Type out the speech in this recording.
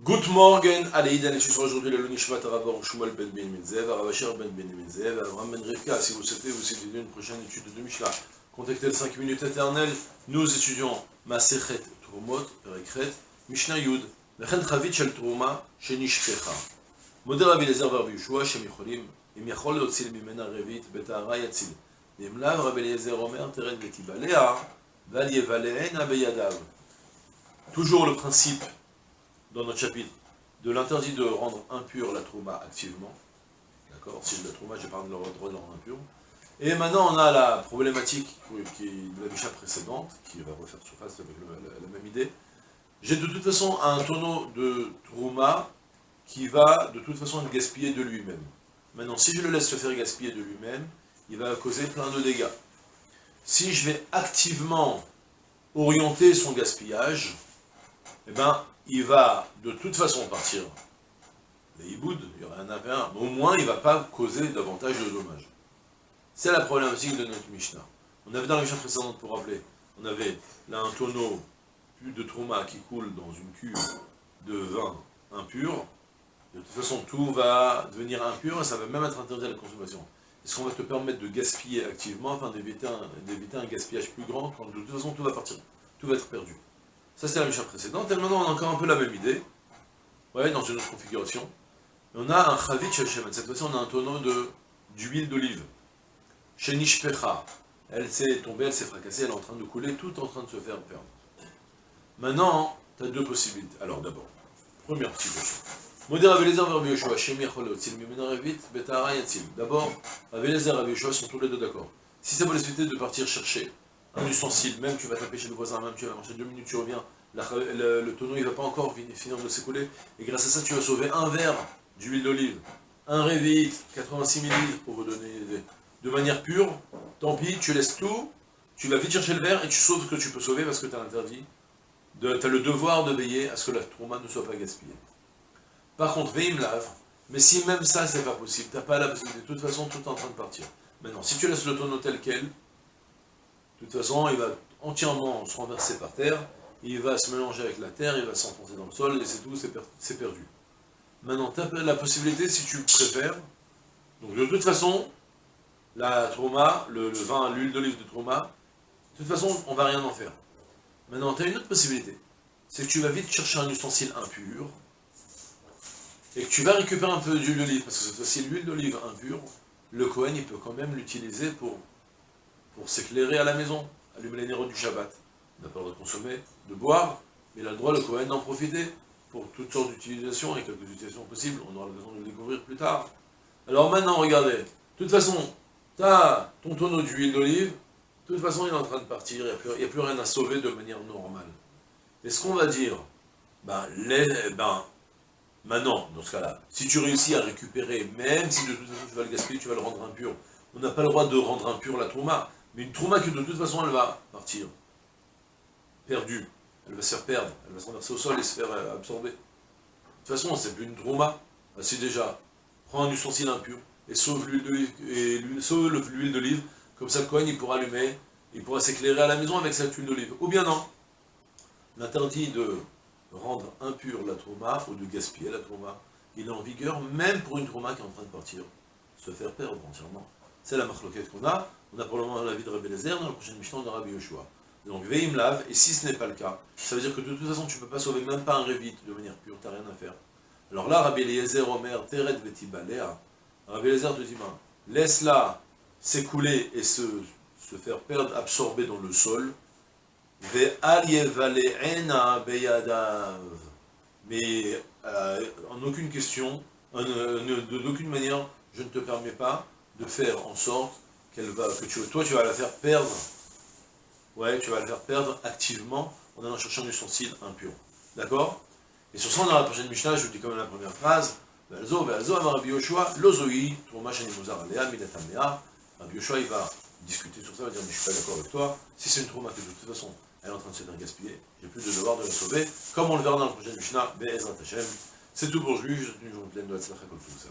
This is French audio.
Good morning, allez, je suis aujourd'hui le Nishmat Rabban Shmuel Ben Benjamin Zev, Rabasher Ben Benjamin Zev, Abraham Ben Rivka. Si vous souhaitez vous étudier une prochaine étude de Mishnah, contactez le 5 minutes éternelles. Nous étudions Masechet Trumot, Perekret, Mishnah Yud, Lechen Chavit Shel Truma, Shenishpecha. Moder Rabbi Eliezer Rabbi Yehoshua, Shem Yicholim, Im Yachol Leotzil Mimena Revit, Betahara Yatzil. Im Lav Rabbi Eliezer Omer, Teret Betibalea, Val Yevaleen Abeyadav. Toujours le principe dans notre chapitre, de l'interdit de rendre impure la trouma activement. D'accord? Si la trouma, j'ai parlé de le droit de la rendre impure. Et maintenant, on a la problématique qui est de la Mishnah précédente, qui va refaire surface avec la même idée. J'ai de toute façon un tonneau de trouma qui va de toute façon être gaspillé de lui-même. Maintenant, si je le laisse se faire gaspiller de lui-même, il va causer plein de dégâts. Si je vais activement orienter son gaspillage, eh ben, il va de toute façon partir les hiboud, il y aura un affaire, mais au moins il ne va pas causer davantage de dommages. C'est la problématique de notre Mishnah. On avait dans la Mishnah précédente, pour rappeler, on avait là un tonneau de trouma qui coule dans une cuve de vin impur. De toute façon, tout va devenir impur et ça va même être interdit à la consommation. Est-ce qu'on va te permettre de gaspiller activement afin d'éviter un gaspillage plus grand quand de toute façon tout va partir, tout va être perdu? Ça, c'est la Mishnah précédente. Et maintenant, on a encore un peu la même idée. Ouais, dans une autre configuration. Et on a un chavit shel shemen. Cette fois-ci, on a un tonneau d'huile d'olive. Shenishpecha. Elle s'est tombée, elle s'est fracassée, elle est en train de couler, tout en train de se faire perdre. Maintenant, tu as deux possibilités. Alors, d'abord, première situation. Moder Rabbi Eliezer Rabbi Yehoshua, Shem Yachol Leotzil Mimena Revit, Betahara Yatzil. D'abord, Rabbi Eliezer et Rabbi Yehoshua sont tous les deux d'accord. Si c'est possibilité de partir chercher un ustensile, même tu vas taper chez le voisin, même tu vas marcher 2 minutes, tu reviens, le tonneau il ne va pas encore finir de s'écouler, et grâce à ça tu vas sauver un verre d'huile d'olive, un Revit, 86 ml pour vous donner une idée, de manière pure, tant pis, tu laisses tout, tu vas vite chercher le verre et tu sauves ce que tu peux sauver parce que tu as l'interdit, tu as le devoir de veiller à ce que la trouma ne soit pas gaspillée. Par contre, veille lave, mais si même ça c'est pas possible, tu n'as pas la possibilité, de toute façon tout est en train de partir. Maintenant, si tu laisses le tonneau tel quel, de toute façon, il va entièrement se renverser par terre, il va se mélanger avec la terre, il va s'enfoncer dans le sol, et c'est tout, c'est perdu. Maintenant, tu as la possibilité, si tu préfères, donc de toute façon, la trouma, le vin, l'huile d'olive de trouma, de toute façon, on ne va rien en faire. Maintenant, tu as une autre possibilité, c'est que tu vas vite chercher un ustensile impur, et que tu vas récupérer un peu d'huile d'olive, parce que cette fois-ci, l'huile d'olive impure, le Kohen, il peut quand même l'utiliser pour s'éclairer à la maison, allumer les néros du Shabbat. On n'a pas le droit de consommer, de boire, mais il a le droit, le Kohen, d'en profiter pour toutes sortes d'utilisations, et quelques utilisations possibles, on aura l'occasion de le découvrir plus tard. Alors maintenant, regardez, de toute façon, tu as ton tonneau d'huile d'olive, de toute façon, il est en train de partir, il n'y a plus rien à sauver de manière normale. Et ce qu'on va dire, maintenant, dans ce cas-là, si tu réussis à récupérer, même si de toute façon tu vas le gaspiller, tu vas le rendre impur, on n'a pas le droit de rendre impur la trouma, mais une trouma qui de toute façon elle va partir perdue, elle va se faire perdre, elle va se renverser au sol et se faire absorber. De toute façon, c'est plus une trouma. Ben, si déjà, prends un ustensile impur et sauve l'huile d'olive, comme ça le Kohen il pourra allumer, il pourra s'éclairer à la maison avec cette huile d'olive. Ou bien non, l'interdit de rendre impure la trouma ou de gaspiller la trouma, il est en vigueur même pour une trouma qui est en train de partir, se faire perdre entièrement. C'est la machloquette qu'on a. On a pour le moment l'avis de Rabbi Eliezer, dans la prochaine Mishnah on a Rabbi Yehoshua. Donc veille lave, et si ce n'est pas le cas, ça veut dire que de toute façon tu ne peux pas sauver même pas un Revit de manière pure, tu n'as rien à faire. Alors là, Rabbi Eliezer Omer, Teret Betibalea, Rabbi Eliezer te dit, laisse-la s'écouler et se faire perdre, absorber dans le sol. Ve'al yevale'ena beyadav. Mais en aucune question, d'aucune manière, je ne te permets pas de faire en sorte toi tu vas la faire perdre. Ouais, tu vas la faire perdre activement en allant chercher un ustensile impur. D'accord? Et sur ça, dans la prochaine Mishnah, je vous dis quand même la première phrase. Rabbi Yehoshua, Lozoi, Trouma Shenimuzar Alea, Minatamea. Rabbi Yehoshua, il va discuter sur ça, il va dire, mais je suis pas d'accord avec toi. Si c'est une Trouma que de toute façon, elle est en train de se faire gaspiller, j'ai plus de devoir de la sauver. Comme on le verra dans la prochaine Mishnah, Be'ezrat Hashem. C'est tout pour aujourd'hui, je suis une journée pleine de Hatzlacha comme tout ça.